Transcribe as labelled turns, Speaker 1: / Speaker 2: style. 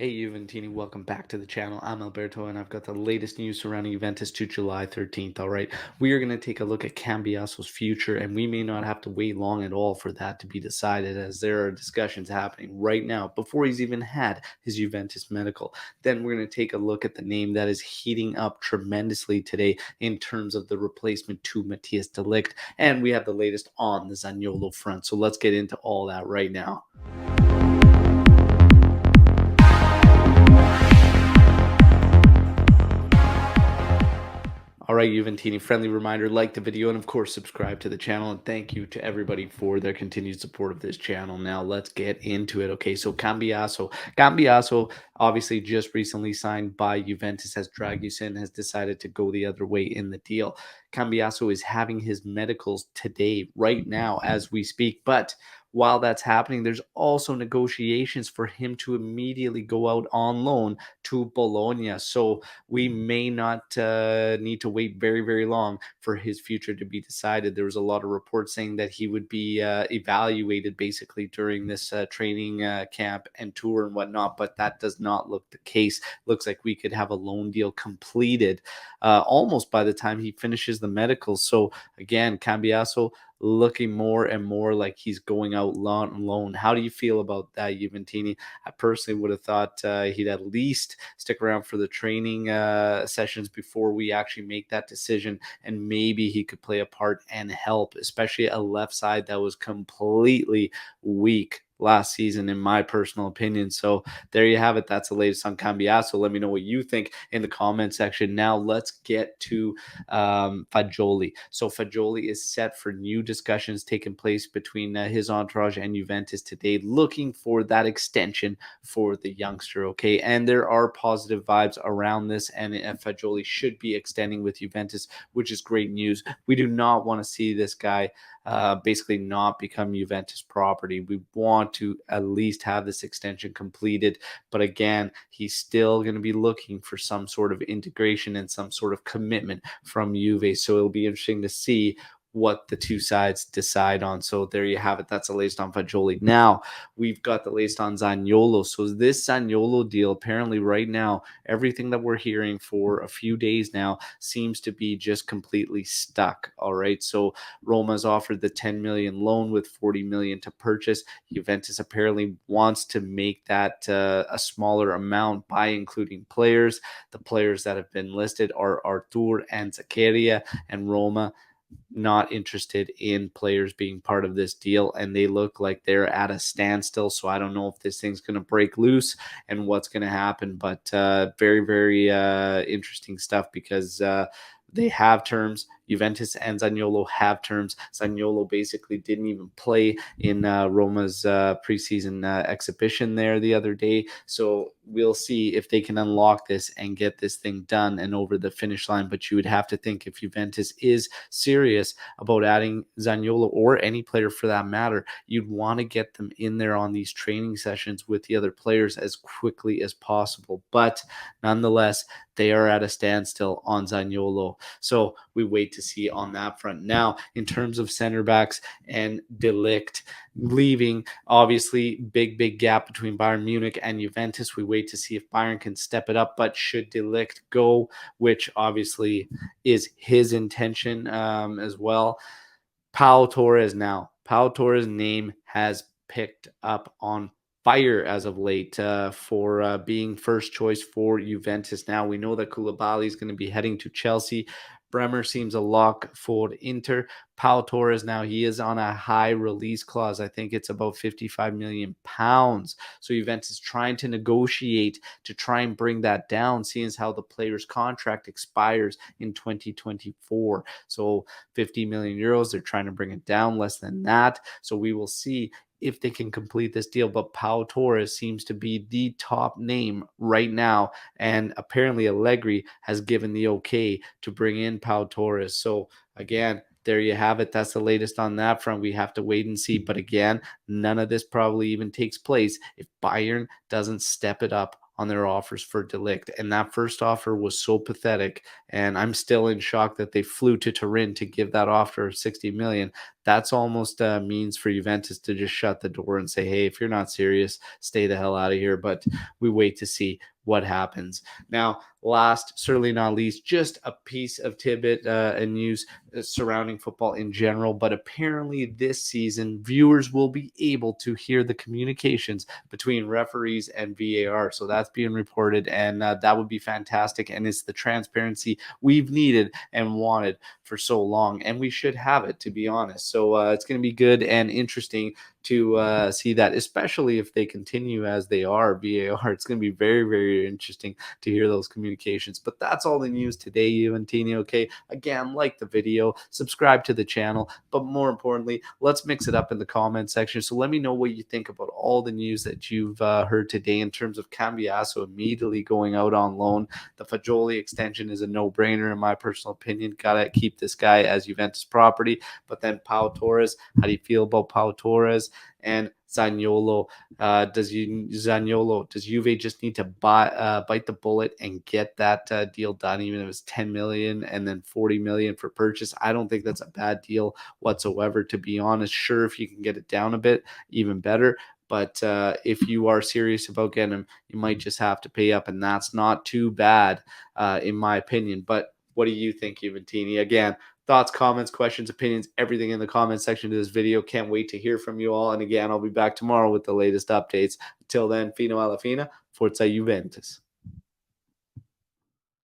Speaker 1: Hey Juventini, welcome back to the channel. I'm Alberto and I've got the latest news surrounding Juventus to July 13th. All right, we are going to take a look at Cambiaso's future, and we may not have to wait long at all for that to be decided, as there are discussions happening right now before he's even had his Juventus medical. Then we're going to take a look at the name that is heating up tremendously today in terms of the replacement to Matthias de Ligt, and we have the latest on the Zaniolo front. So let's get into all that right now. All right, Juventini, friendly reminder, like the video and, of course, subscribe to the channel. And thank you to everybody for their continued support of this channel. Now, let's get into it. Okay, so Cambiaso obviously just recently signed by Juventus, as Dragusin has decided to go the other way in the deal. Cambiaso is having his medicals today, right now, as we speak. But while that's happening, there's also negotiations for him to immediately go out on loan to Bologna. So we may not need to wait very, very long for his future to be decided. There was a lot of reports saying that he would be evaluated basically during this training camp and tour and whatnot, but that does not look the case. Looks like we could have a loan deal completed almost by the time he finishes the medicals. So again, Cambiaso looking more and more like he's going out loan. How do you feel about that, Juventini? I personally would have thought he'd at least stick around for the training sessions before we actually make that decision, and maybe he could play a part and help, especially a left side that was completely weak last season, in my personal opinion. So there you have it. That's the latest on Cambiaso. Let me know what you think in the comment section. Now let's get to Fagioli. So Fagioli is set for new discussions taking place between his entourage and Juventus today, looking for that extension for the youngster. Okay, and there are positive vibes around this, and Fagioli should be extending with Juventus, which is great news. We do not want to see this guy basically not become Juventus property. We want to at least have this extension completed. But again, he's still going to be looking for some sort of integration and some sort of commitment from Juve. So it'll be interesting to see what the two sides decide on. So there you have it. That's the latest on Fagioli. Now we've got the latest on Zaniolo. So this Zaniolo deal, apparently right now, everything that we're hearing for a few days now seems to be just completely stuck. All right. So Roma's offered the 10 million loan with 40 million to purchase. Juventus apparently wants to make that a smaller amount by including players. The players that have been listed are Artur and Zaccaria, and Roma not interested in players being part of this deal, and they look like they're at a standstill. So I don't know if this thing's going to break loose and what's going to happen, but very, very interesting stuff, because they have terms. Juventus and Zaniolo have terms. Zaniolo basically didn't even play in Roma's preseason exhibition there the other day. So we'll see if they can unlock this and get this thing done and over the finish line. But you would have to think, if Juventus is serious about adding Zaniolo, or any player for that matter, you'd want to get them in there on these training sessions with the other players as quickly as possible. But nonetheless, they are at a standstill on Zaniolo. So we wait to see on that front. Now, in terms of center backs and de Ligt leaving, obviously big gap between Bayern Munich and Juventus. We wait to see if Bayern can step it up. But should de Ligt go, which obviously is his intention as well, Pau Torres now. Pau Torres' name has picked up on fire as of late for being first choice for Juventus. Now we know that Koulibaly is going to be heading to Chelsea. Bremer seems a lock for Inter. Pau Torres, now he is on a high release clause. I think it's about 55 million pounds. So Juventus is trying to negotiate to try and bring that down, seeing as how the player's contract expires in 2024. So 50 million euros, they're trying to bring it down less than that. So we will see if they can complete this deal. But Pau Torres seems to be the top name right now, and apparently Allegri has given the okay to bring in Pau Torres. So again, there you have it. That's the latest on that front. We have to wait and see. But again, none of this probably even takes place if Bayern doesn't step it up on their offers for de Ligt. And that first offer was so pathetic, and I'm still in shock that they flew to Turin to give that offer of 60 million. that's almost means for Juventus to just shut the door and say, hey, if you're not serious, stay the hell out of here. But we wait to see what happens. Now, last, certainly not least, just a piece of tidbit and news surrounding football in general. But apparently, this season, viewers will be able to hear the communications between referees and VAR. So that's being reported, and that would be fantastic. And it's the transparency we've needed and wanted for so long, and we should have it, to be honest. So it's going to be good and interesting to see that, especially if they continue as they are, VAR. It's going to be very, very interesting to hear those communications. But that's all the news today, Juventini. Okay, again, like the video, subscribe to the channel, but more importantly, let's mix it up in the comment section. So let me know what you think about all the news that you've heard today in terms of Cambiaso immediately going out on loan. The Fagioli extension is a no-brainer in my personal opinion. Gotta keep this guy as Juventus property. But then Pau Torres, how do you feel about Pau Torres? And Zaniolo, does Juve just need to bite the bullet and get that deal done, even if it's 10 million and then 40 million for purchase? I don't think that's a bad deal whatsoever, to be honest. Sure, if you can get it down a bit, even better. But if you are serious about getting him, you might just have to pay up, and that's not too bad, in my opinion. But what do you think, Juventini? Again, thoughts, comments, questions, opinions, everything in the comment section of this video. Can't wait to hear from you all. And again, I'll be back tomorrow with the latest updates. Until then, Fino alla fine, Forza Juventus.